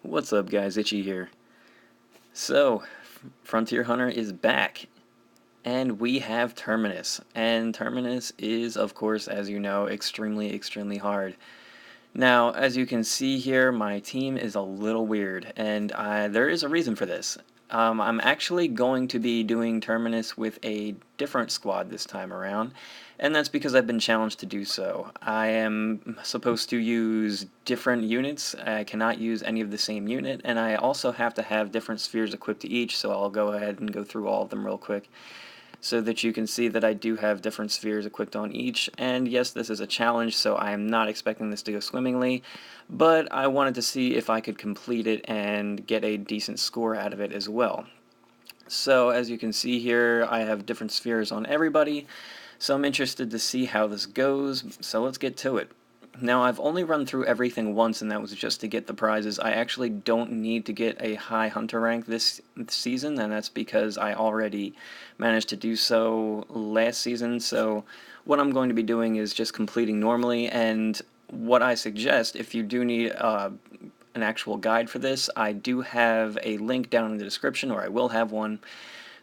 What's up, guys? Itchy here. So, Frontier Hunter is back, and we have Terminus. And Terminus is, of course, as you know, extremely hard. Now, as you can see here, my team is a little weird, and there is a reason for this. I'm actually going to be doing Terminus with a different squad this time around, and that's because I've been challenged to do so. I am supposed to use different units. I cannot use any of the same unit, and I also have to have different spheres equipped to each, so I'll go ahead and go through all of them real quick so that you can see that I do have different spheres equipped on each. And yes, this is a challenge, so I am not expecting this to go swimmingly, but I wanted to see if I could complete it and get a decent score out of it as well. So as you can see here, I have different spheres on everybody, so I'm interested to see how this goes, so let's get to it. Now, I've only run through everything once, and that was just to get the prizes. I actually don't need to get a high hunter rank this season, and that's because I already managed to do so last season. So what I'm going to be doing is just completing normally, and what I suggest, if you do need an actual guide for this, I do have a link down in the description, or I will have one,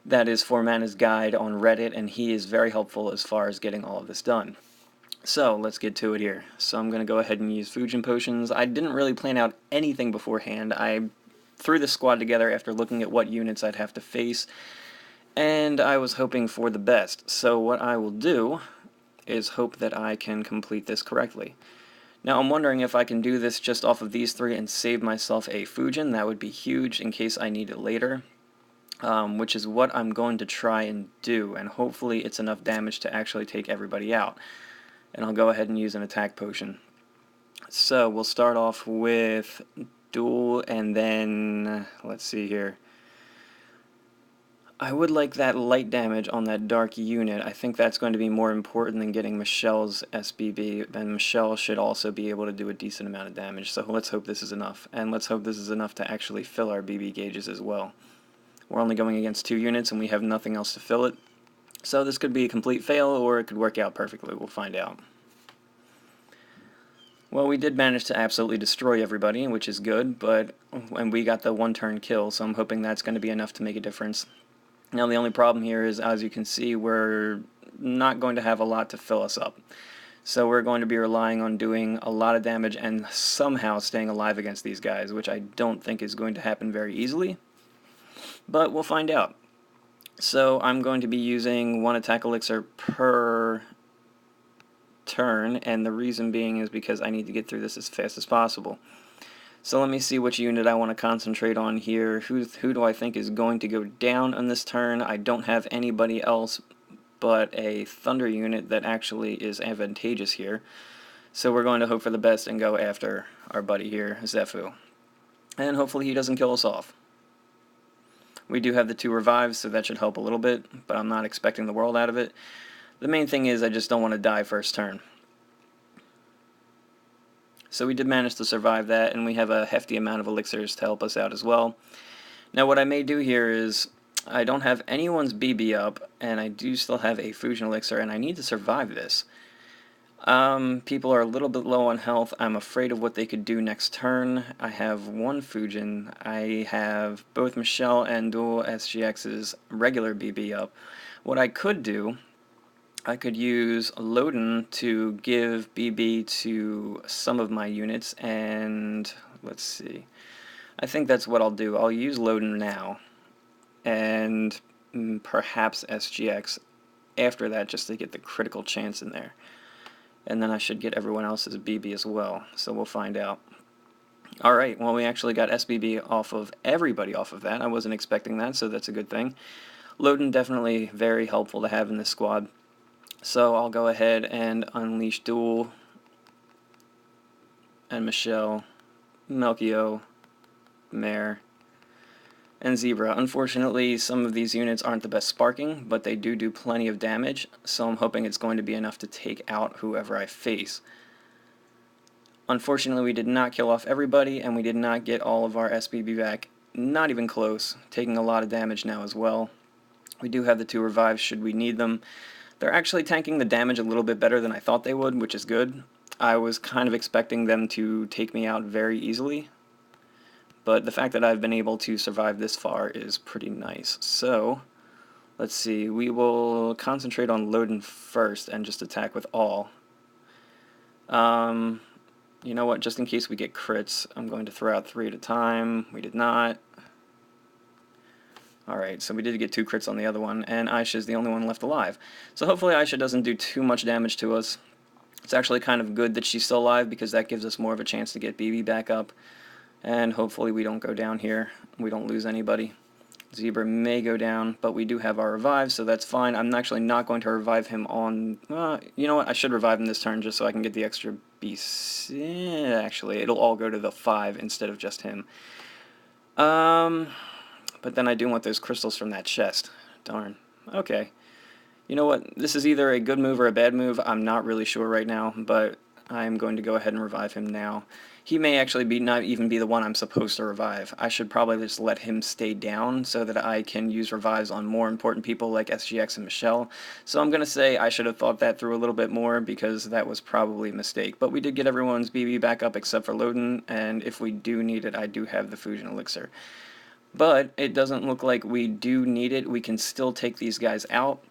that is Formana's guide on Reddit, and he is very helpful as far as getting all of this done. So let's get to it here. So I'm going to go ahead and use Fujin potions. I didn't really plan out anything beforehand. I threw the squad together after looking at what units I'd have to face, and I was hoping for the best. So what I will do is hope that I can complete this correctly. Now I'm wondering if I can do this just off of these three and save myself a Fujin. That would be huge in case I need it later, which is what I'm going to try and do, and hopefully it's enough damage to actually take everybody out. And I'll go ahead and use an attack potion. So we'll start off with duel, and then let's see here. I would like that light damage on that dark unit. I think that's going to be more important than getting Michelle's SBB, and Michelle should also be able to do a decent amount of damage. So let's hope this is enough, and let's hope this is enough to actually fill our BB gauges as well. We're only going against 2 units, and we have nothing else to fill it. So this could be a complete fail, or it could work out perfectly. We'll find out. Well, we did manage to absolutely destroy everybody, which is good, and we got the 1-turn kill, so I'm hoping that's going to be enough to make a difference. Now, the only problem here is, as you can see, we're not going to have a lot to fill us up. So we're going to be relying on doing a lot of damage and somehow staying alive against these guys, which I don't think is going to happen very easily, but we'll find out. So I'm going to be using 1 attack elixir per turn, and the reason being is because I need to get through this as fast as possible. So let me see which unit I want to concentrate on here. Who do I think is going to go down on this turn? I don't have anybody else but a thunder unit that actually is advantageous here. So we're going to hope for the best and go after our buddy here, Zephu. And hopefully he doesn't kill us off. We do have the 2 revives, so that should help a little bit, but I'm not expecting the world out of it. The main thing is I just don't want to die first turn. So we did manage to survive that, and we have a hefty amount of elixirs to help us out as well. Now what I may do here is, I don't have anyone's BB up, and I do still have a Fujin elixir, and I need to survive this. People are a little bit low on health. I'm afraid of what they could do next turn. I have 1 Fujin. I have both Michelle and Dual SGX's regular BB up. What I could do, I could use Loden to give BB to some of my units, and let's see. I think that's what I'll do. I'll use Loden now, and perhaps SGX after that, just to get the critical chance in there. And then I should get everyone else's BB as well, so we'll find out. Alright, well, we actually got SBB off of everybody off of that. I wasn't expecting that, so that's a good thing. Loden definitely very helpful to have in this squad. So I'll go ahead and unleash Duel, and Michelle, Melchio, Mare, and Zebra. Unfortunately, some of these units aren't the best sparking, but they do plenty of damage, so I'm hoping it's going to be enough to take out whoever I face. Unfortunately, we did not kill off everybody, and we did not get all of our SBB back. Not even close, taking a lot of damage now as well. We do have the 2 revives should we need them. They're actually tanking the damage a little bit better than I thought they would, which is good. I was kind of expecting them to take me out very easily, but the fact that I've been able to survive this far is pretty nice. So, let's see, we will concentrate on Loden first and just attack with all. You know what, just in case we get crits, I'm going to throw out 3 at a time. We did not. Alright, so we did get 2 crits on the other one, and Aisha is the only one left alive. So hopefully Aisha doesn't do too much damage to us. It's actually kind of good that she's still alive, because that gives us more of a chance to get BB back up. And hopefully we don't go down here. We don't lose anybody. Zebra may go down, but we do have our revive, so that's fine. I'm actually not going to revive him on... you know what? I should revive him this turn just so I can get the extra beast. Yeah, actually, it'll all go to the 5 instead of just him. But then I do want those crystals from that chest. Darn. Okay. You know what? This is either a good move or a bad move. I'm not really sure right now, but I'm going to go ahead and revive him now. He may actually not even be the one I'm supposed to revive. I should probably just let him stay down so that I can use revives on more important people like SGX and Michelle. So I'm going to say I should have thought that through a little bit more, because that was probably a mistake. But we did get everyone's BB back up except for Loden, and if we do need it, I do have the Fusion Elixir. But it doesn't look like we do need it. We can still take these guys out.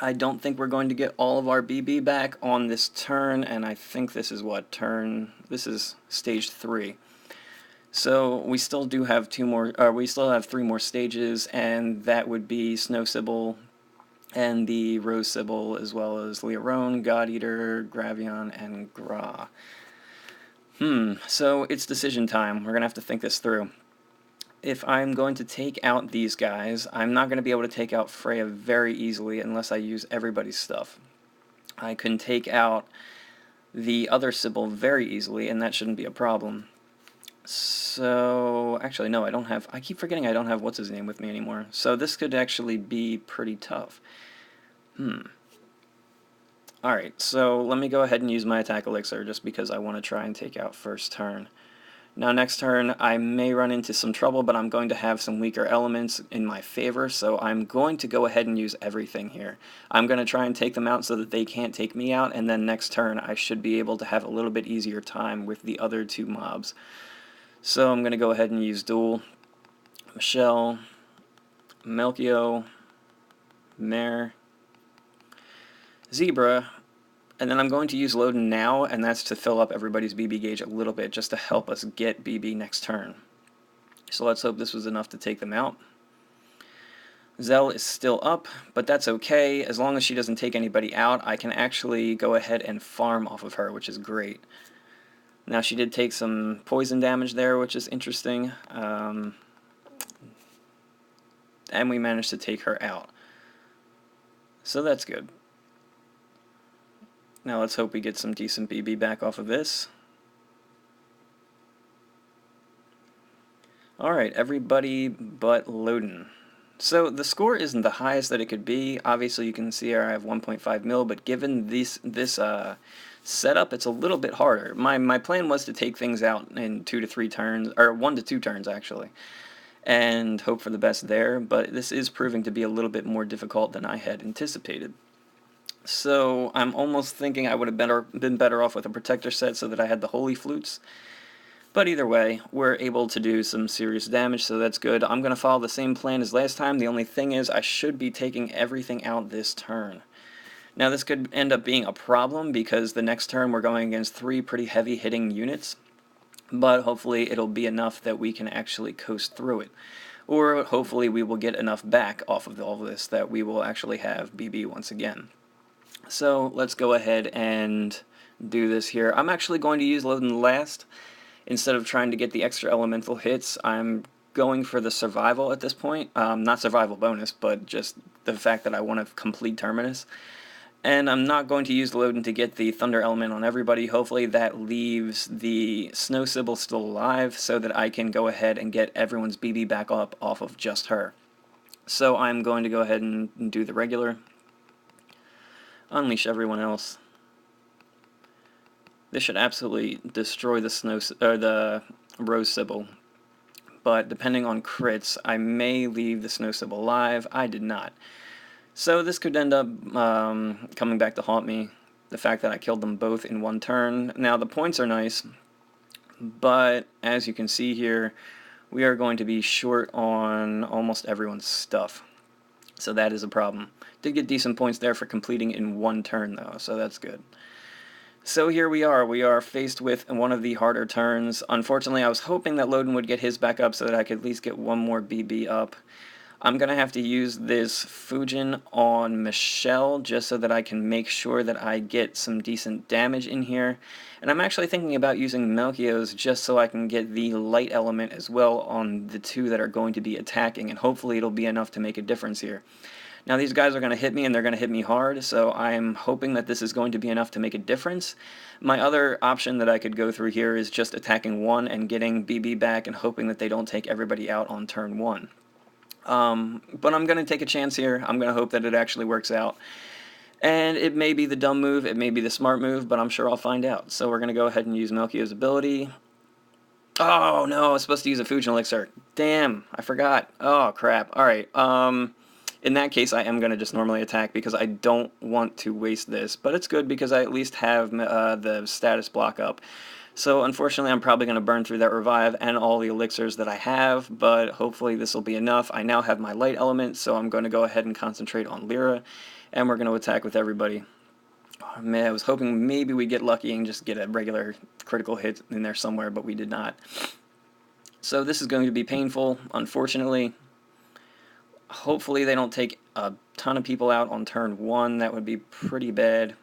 I don't think we're going to get all of our BB back on this turn, and I think this is what turn. This is stage 3. So we still do have 3 more stages, and that would be Snow Sybil and the Rose Sybil, as well as Leorone, God Eater, Gravion, and Gra. So it's decision time. We're gonna have to think this through. If I'm going to take out these guys, I'm not going to be able to take out Freya very easily unless I use everybody's stuff. I can take out the other Sybil very easily, and that shouldn't be a problem. So, actually, no, I keep forgetting I don't have what's-his-name with me anymore. So this could actually be pretty tough. Alright, so let me go ahead and use my attack elixir just because I want to try and take out first turn. Now next turn I may run into some trouble, but I'm going to have some weaker elements in my favor, so I'm going to go ahead and use everything here. I'm going to try and take them out so that they can't take me out, and then next turn I should be able to have a little bit easier time with the other 2 mobs. So I'm going to go ahead and use Duel, Michelle, Melchio, Mare, Zebra, and then I'm going to use Loden now, and that's to fill up everybody's BB gauge a little bit, just to help us get BB next turn. So let's hope this was enough to take them out. Zell is still up, but that's okay. As long as she doesn't take anybody out, I can actually go ahead and farm off of her, which is great. Now she did take some poison damage there, which is interesting. And we managed to take her out. So that's good. Now let's hope we get some decent BB back off of this. Alright, everybody but Loden. So the score isn't the highest that it could be. Obviously you can see here I have 1.5 mil, but given this setup, it's a little bit harder. My plan was to take things out in 2 to 3 turns, or 1 to 2 turns actually, and hope for the best there, but this is proving to be a little bit more difficult than I had anticipated. So I'm almost thinking I would have been better off with a protector set so that I had the holy flutes. But either way, we're able to do some serious damage, so that's good. I'm going to follow the same plan as last time. The only thing is I should be taking everything out this turn. Now this could end up being a problem because the next turn we're going against 3 pretty heavy hitting units. But hopefully it'll be enough that we can actually coast through it. Or hopefully we will get enough back off of all this that we will actually have BB once again. So let's go ahead and do this here. I'm actually going to use Loden last. Instead of trying to get the extra elemental hits, I'm going for the survival at this point. Not survival bonus, but just the fact that I want to complete Terminus. And I'm not going to use Loden to get the Thunder element on everybody. Hopefully that leaves the Snow Sybil still alive so that I can go ahead and get everyone's BB back up off of just her. So I'm going to go ahead and do the regular. Unleash everyone else. This should absolutely destroy the Rose Sybil, but depending on crits, I may leave the Snow Sybil alive. I did not. So this could end up coming back to haunt me, the fact that I killed them both in 1 turn. Now the points are nice, but as you can see here, we are going to be short on almost everyone's stuff. So that is a problem. Did get decent points there for completing in one turn, though, so that's good. So here we are. We are faced with one of the harder turns. Unfortunately, I was hoping that Loden would get his back up so that I could at least get one more BB up. I'm going to have to use this Fujin on Michelle just so that I can make sure that I get some decent damage in here. And I'm actually thinking about using Melchios just so I can get the light element as well on the two that are going to be attacking, and hopefully it'll be enough to make a difference here. Now these guys are going to hit me, and they're going to hit me hard, so I'm hoping that this is going to be enough to make a difference. My other option that I could go through here is just attacking one and getting BB back and hoping that they don't take everybody out on turn one. But I'm going to take a chance here. I'm going to hope that it actually works out. And it may be the dumb move, it may be the smart move, but I'm sure I'll find out. So we're going to go ahead and use Melchio's ability. Oh, no, I was supposed to use a Fujin Elixir. Damn, I forgot. Oh, crap. Alright, in that case, I am going to just normally attack because I don't want to waste this. But it's good because I at least have the status block up. So unfortunately, I'm probably going to burn through that revive and all the elixirs that I have, but hopefully this will be enough. I now have my light element, so I'm going to go ahead and concentrate on Lyra, and we're going to attack with everybody. Oh, man, I was hoping maybe we get lucky and just get a regular critical hit in there somewhere, but we did not. So this is going to be painful, unfortunately. Hopefully they don't take a ton of people out on turn one. That would be pretty bad.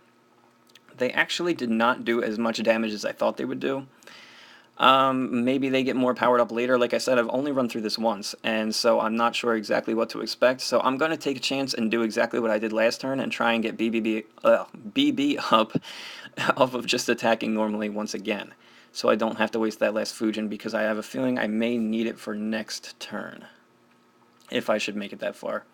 They actually did not do as much damage as I thought they would do. Maybe they get more powered up later. Like I said, I've only run through this once, and so I'm not sure exactly what to expect. So I'm going to take a chance and do exactly what I did last turn and try and get BB up off of just attacking normally once again. So I don't have to waste that last Fujin, because I have a feeling I may need it for next turn, if I should make it that far.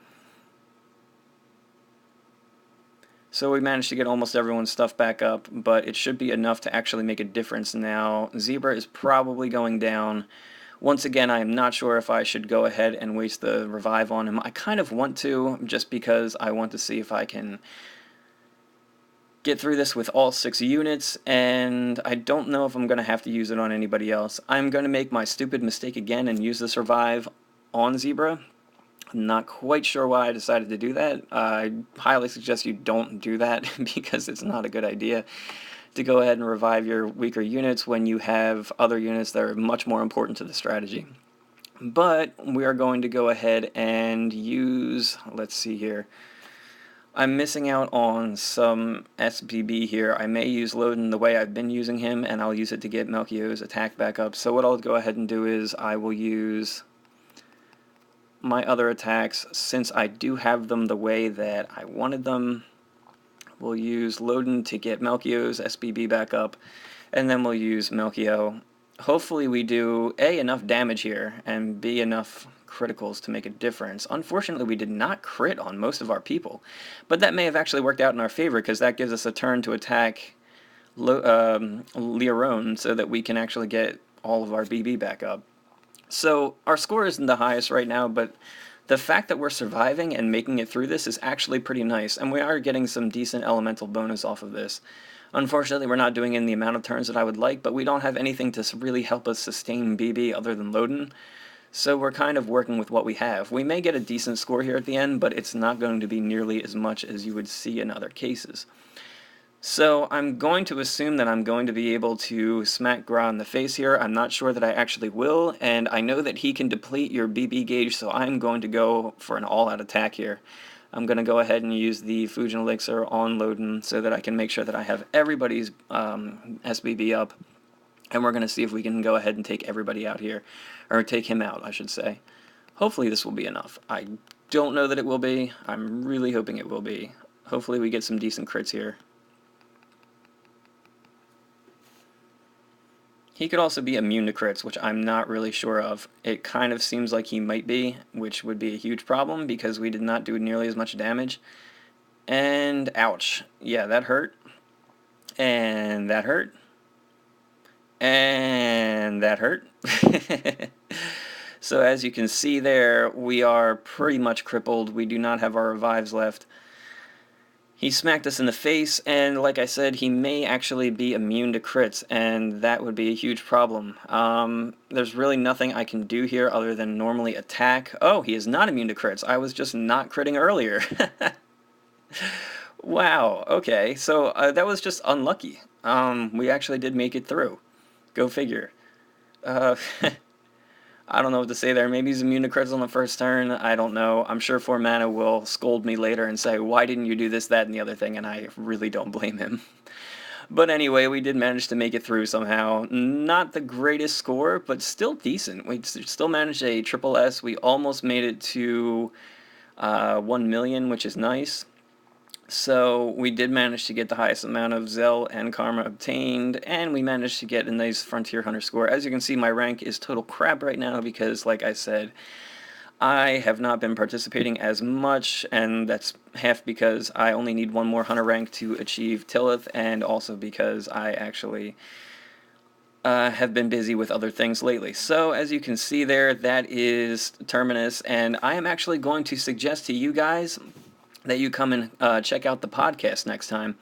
So we managed to get almost everyone's stuff back up, but it should be enough to actually make a difference now. Zebra is probably going down. Once again, I am not sure if I should go ahead and waste the revive on him. I kind of want to, just because I want to see if I can get through this with all 6 units, and I don't know if I'm going to have to use it on anybody else. I'm going to make my stupid mistake again and use this revive on Zebra. I'm not quite sure why I decided to do that. I highly suggest you don't do that because it's not a good idea to go ahead and revive your weaker units when you have other units that are much more important to the strategy. But we are going to go ahead and use, let's see here, I'm missing out on some SBB here. I may use Loden the way I've been using him, and I'll use it to get Melchio's attack back up. So what I'll go ahead and do is I will use my other attacks, since I do have them the way that I wanted them. We'll use Loden to get Melchio's SBB back up, and then we'll use Melchio. Hopefully we do A, enough damage here, and B, enough criticals to make a difference. Unfortunately, we did not crit on most of our people, but that may have actually worked out in our favor, because that gives us a turn to attack Leorone so that we can actually get all of our BB back up. So our score isn't the highest right now, but the fact that we're surviving and making it through this is actually pretty nice, and we are getting some decent elemental bonus off of this. Unfortunately, we're not doing it in the amount of turns that I would like, but we don't have anything to really help us sustain BB other than Loden, so we're kind of working with what we have. We may get a decent score here at the end, but it's not going to be nearly as much as you would see in other cases. So I'm going to assume that I'm going to be able to smack Gra in the face here. I'm not sure that I actually will, and I know that he can deplete your BB gauge, so I'm going to go for an all-out attack here. I'm going to go ahead and use the Fujin Elixir on Loden so that I can make sure that I have everybody's SBB up, and we're going to see if we can go ahead and take everybody out here, or take him out, I should say. Hopefully this will be enough. I don't know that it will be. I'm really hoping it will be. Hopefully we get some decent crits here. He could also be immune to crits, which I'm not really sure of. It kind of seems like he might be, which would be a huge problem because we did not do nearly as much damage. And ouch. Yeah, that hurt. And that hurt. And that hurt. So as you can see there, we are pretty much crippled. We do not have our revives left. He smacked us in the face, and like I said, he may actually be immune to crits, and that would be a huge problem. There's really nothing I can do here other than normally attack. Oh, he is not immune to crits. I was just not critting earlier. Wow, okay, so that was just unlucky. We actually did make it through. Go figure. Uh, I don't know what to say there. Maybe he's immune to crits on the first turn. I don't know. I'm sure Formana will scold me later and say, why didn't you do this, that, and the other thing? And I really don't blame him. But anyway, we did manage to make it through somehow. Not the greatest score, but still decent. We still managed a triple S. We almost made it to 1 million, which is nice. So we did manage to get the highest amount of Zell and Karma obtained, and we managed to get a nice Frontier Hunter score. As you can see, my rank is total crap right now because, like I said, I have not been participating as much, and that's half because I only need one more Hunter rank to achieve Tillith, and also because I actually have been busy with other things lately. So as you can see there, that is Terminus, and I am actually going to suggest to you guys that you come and check out the podcast next time.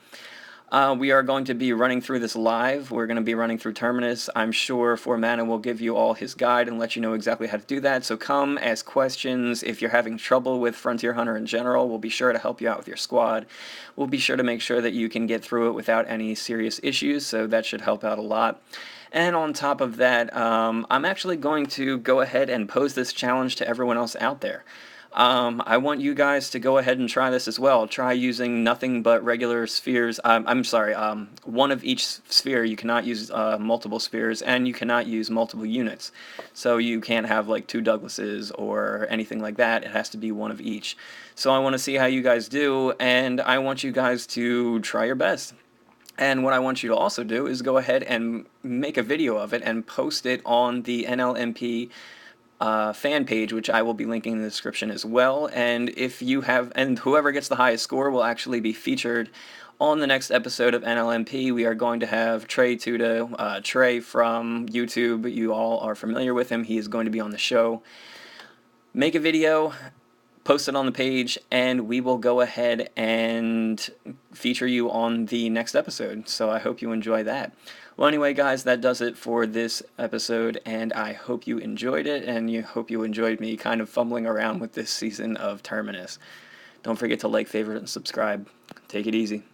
We are going to be running through this live. We're going to be running through Terminus. I'm sure Formana will give you all his guide and let you know exactly how to do that. So come, ask questions. If you're having trouble with Frontier Hunter in general, we'll be sure to help you out with your squad. We'll be sure to make sure that you can get through it without any serious issues, so that should help out a lot. And on top of that, I'm actually going to go ahead and pose this challenge to everyone else out there. I want you guys to go ahead and try this as well. Try using nothing but regular spheres. I'm sorry, one of each sphere. You cannot use multiple spheres, and you cannot use multiple units. So you can't have like 2 Douglases or anything like that. It has to be one of each. So I want to see how you guys do, and I want you guys to try your best. And what I want you to also do is go ahead and make a video of it and post it on the NLNP fan page, which I will be linking in the description as well. And if you have, and whoever gets the highest score will actually be featured on the next episode of NLNP. We are going to have Trey Tuda, Trey from YouTube. You all are familiar with him. He is going to be on the show. Make a video, post it on the page, and we will go ahead and feature you on the next episode. So I hope you enjoy that. Well, anyway, guys, that does it for this episode, and I hope you enjoyed it, and you hope you enjoyed me kind of fumbling around with this season of Terminus. Don't forget to like, favorite, and subscribe. Take it easy.